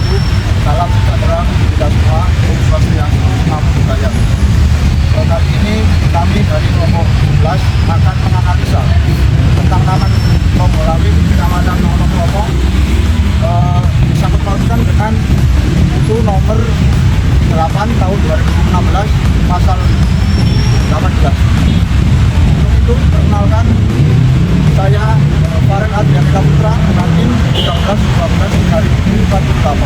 wabarakatuh. Salam sejahtera kita semua. Om Swastiastu, Namo Buddhaya. Kali ini kami dari kelompok 11 akan menganalisa tentang taman Ronggolawi di Kecamatan Wonosobo, disangkut pautkan dengan UU nomor 8 tahun 2016 pasal 18. Untuk itu perkenalkan, saya Farel Adrianita Putra, Hakim 13-12 hari ini 48.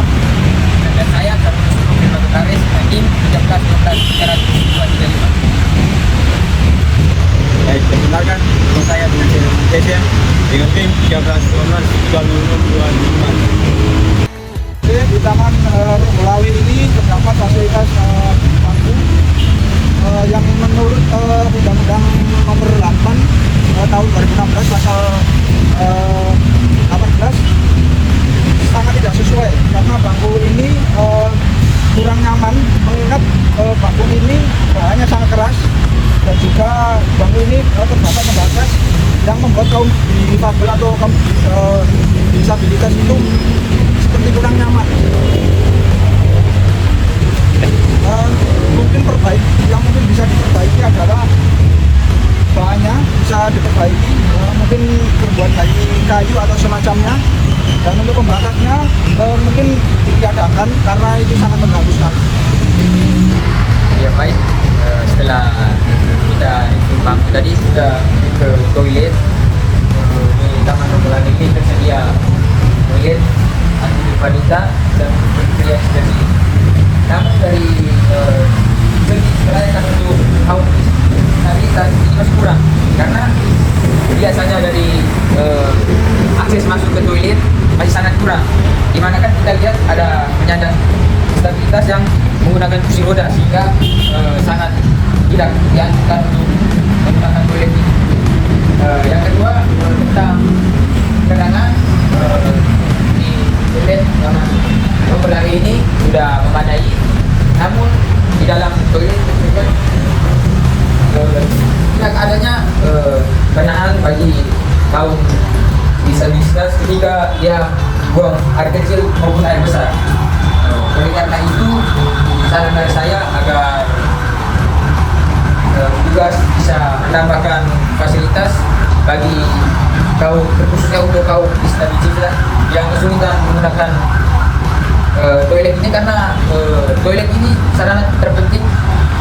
Dan saya Kabinus Sekretaris Hakim 13-12 era 235. Baik, perkenalkan nama saya dengan CSM dengan PIN 13-12-2025. Oke, di Taman Ronggolawi ini terdapat fasilitas bangku yang menurut Undang-Undang Nomor 8 tahun 2016 pasal 18 sangat tidak sesuai karena bangku ini kurang nyaman, mengingat bangku ini bahannya sangat keras dan juga bangku ini terdapat pembatas yang membuat kaum difabel atau kaum disabilitas itu seperti kurang nyaman. Mungkin yang mungkin bisa diperbaiki adalah bahannya bisa diperbaiki, mungkin terbuat dari kayu atau semacamnya, dan untuk pembatasnya mungkin ditiadakan karena itu sangat mengganggu sekali. Ya baik, setelah kita timbang tadi sudah ke toilet. Di Taman Ronggolawi ini tersedia toilet anti wanita dan pria sendiri. Namun dari segi kelayakan untuk kaum disabilitas ini masih kurang karena biasanya dari akses masuk ke toilet masih sangat kurang. Dimana kan kita lihat ada penyandang disabilitas yang menggunakan kursi roda sehingga sangat tidak dianjurkan untuk menggunakan toilet ini. Yang kedua tentang kenangan di toilet Taman Ronggolawi ini sudah memadai, namun di dalam toilet tersebut tidak adanya kenangan bagi kaum disabilitas ketika dia buang air kecil maupun air besar. Oleh karena itu saran dari saya agar tugas bisa menambahkan fasilitas bagi kaum, khususnya untuk kaum disabilitas yang kesulitan menggunakan toilet ini, karena toilet ini sarana terpenting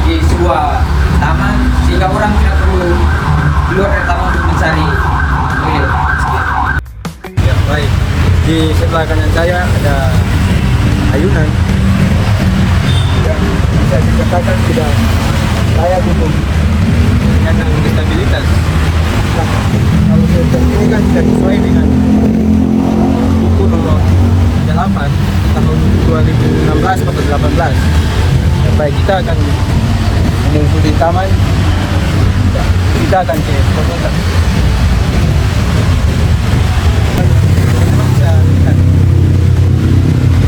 di sebuah taman sehingga orang tidak perlu keluar dari taman untuk mencari toilet. Ya, baik. Di sebelah kanan saya ada ayunan yang bisa dikatakan tidak layak untuk penyandang disabilitas. Nah, kalau seperti ini kan tidak sesuai dengan buku nomor 8 tahun 2016 atau 18. Ya, baik, kita akan menyusuri taman, kita akan ke kota.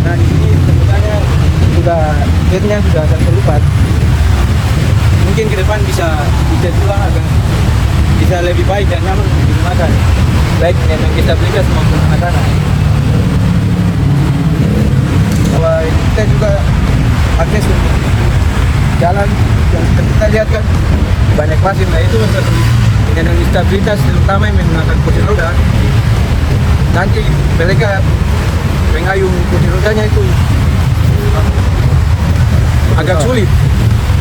Nah, di sini sebenarnya airnya sudah agak terlupat. Mungkin ke depan bisa dicat ulang agar bisa lebih baik dan nyaman untuk digunakan, baik penyandang disabilitas maupun anak-anak. Bahwa kita juga akses untuk jalan yang seperti kita lihat kan banyak pasir. Nah, itu untuk penyandang disabilitas terutama yang menggunakan kursi roda, nanti mereka mengayuh kursi rodanya itu agak sulit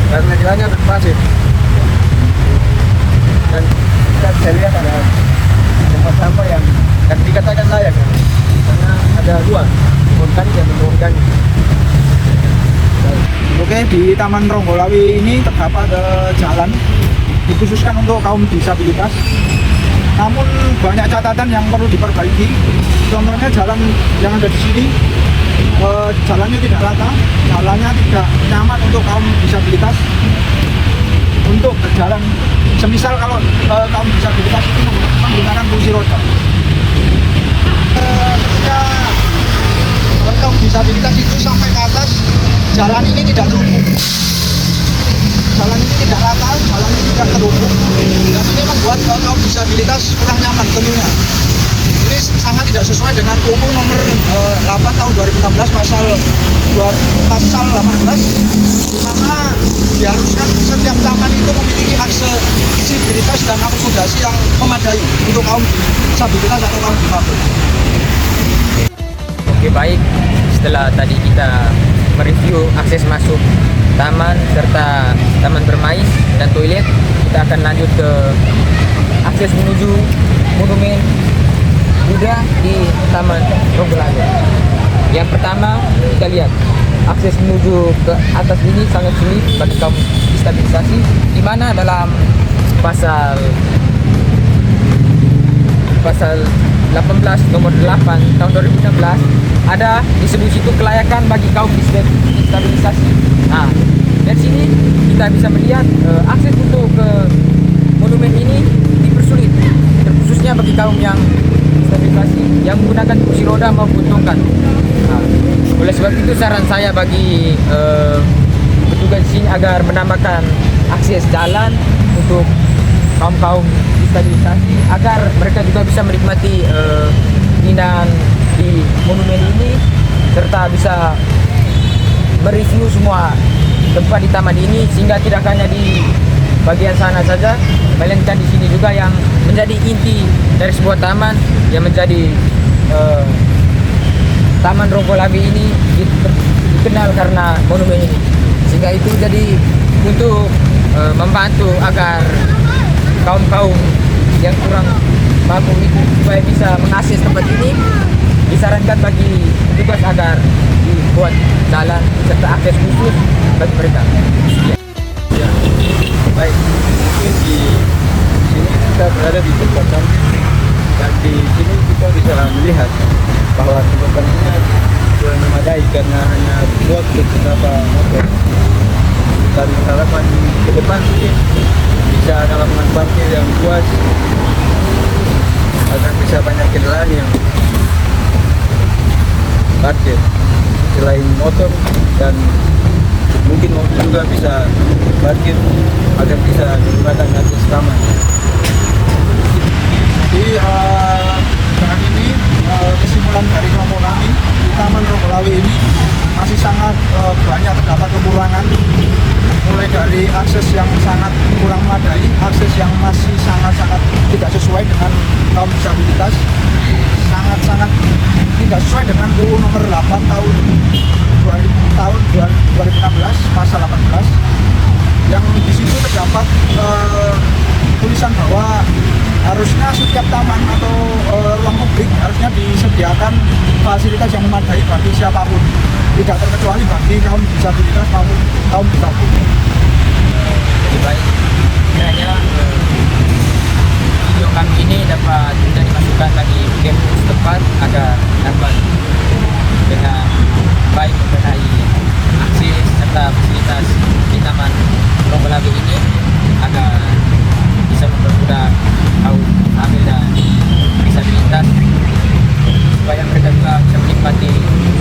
karena jalannya berpasir. Dan kita bisa lihat ada tempat sampah yang dikatakan layak karena ada dua, organik dan non-organik. Oke, di Taman Ronggolawi ini terdapat jalan dikhususkan untuk kaum disabilitas. Namun banyak catatan yang perlu diperbaiki. Contohnya jalan yang ada di sini, jalannya tidak rata, jalannya tidak nyaman untuk kaum disabilitas untuk berjalan. Semisal kalau kaum disabilitas itu menggunakan kursi roda, ketika kaum disabilitas itu sampai ke atas, jalan ini tidak terhubung. Jalan ini tidak rata, jalan ini tidak terhubung, dan ini membuat kaum disabilitas kurang nyaman tentunya. ini sangat tidak sesuai dengan UU nomor 8 tahun 2016 pasal 18, di mana diharuskan setiap taman itu memiliki aksesibilitas dan akomodasi yang memadai untuk kaum disabilitas atau kaum difabel. Oke, baik. Setelah tadi kita mereview akses masuk taman serta taman bermain dan toilet, kita akan lanjut ke akses menuju monumen Buddha di Taman Ronggolango. Yang pertama, kita lihat akses menuju ke atas ini sangat sulit bagi kaum disabilitasi, di mana dalam pasal 18 nomor 8 tahun 2016 ada disebut situ kelayakan bagi kaum disabilitasi. Nah, dari sini kita bisa melihat akses untuk ke monumen ini dipersulit, terkhususnya bagi kaum yang disabilitasi yang menggunakan kursi roda maupun tongkat. Nah, oleh sebab itu saran saya bagi petugas di sini agar menambahkan akses jalan untuk kaum disabilitasi agar mereka juga bisa menikmati keindahan di monumen ini serta bisa mereview semua tempat di taman ini, sehingga tidak hanya di bagian sana saja, melainkan di sini juga yang menjadi inti dari sebuah taman yang menjadi Taman Ronggolango ini dikenal karena monumen ini. Sehingga itu jadi untuk membantu agar kaum-kaum yang kurang mampu itu supaya bisa mengakses tempat ini, disarankan bagi petugas agar dibuat jalan serta akses khusus bagi mereka. Ya, baik. Mungkin di sini kita berada di tempat samping dan di sini kita bisa melihat bahwa tempatnya kurang memadai karena hanya buat beberapa motor. Kita harapkan ke depan mungkin bisa ada lapangan parkir yang luas agar bisa banyak kendaraan yang parkir selain motor, dan mungkin mobil juga bisa parkir agar bisa menggunakan akses taman. Jadi saat ini kesimpulan dari kelompok kami di Taman Ronggolango ini masih sangat banyak terdapat kekurangan, mulai dari akses yang sangat kurang memadai, akses yang masih sangat-sangat tidak sesuai dengan kaum disabilitas, sangat-sangat tidak sesuai dengan UU nomor 8 tahun 2016 pasal 18, yang di situ terdapat tulisan bahwa harusnya setiap taman atau ruang publik harusnya disediakan fasilitas yang memadai bagi siapapun, tidak terkecuali bagi kaum disabilitas maupun kaum difabel. Lebih baik kiranya video kami ini dapat menjadi masukan bagi Kemlu setempat agar dapat dengan baik mengenai akses serta fasilitas di Taman Ronggolango ini agar bisa mempermudah kaum difabel dan disabilitas supaya mereka juga bisa menikmati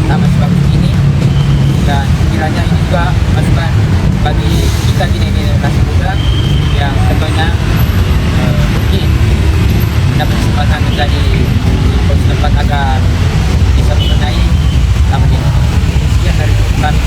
taman sebagus ini, dan kiranya ini juga masukan bagi kita di generasi muda yang tentunya mungkin mendapat kesempatan menjadi coach tempat agar bisa mengenai taman ini. Sekian dari kami.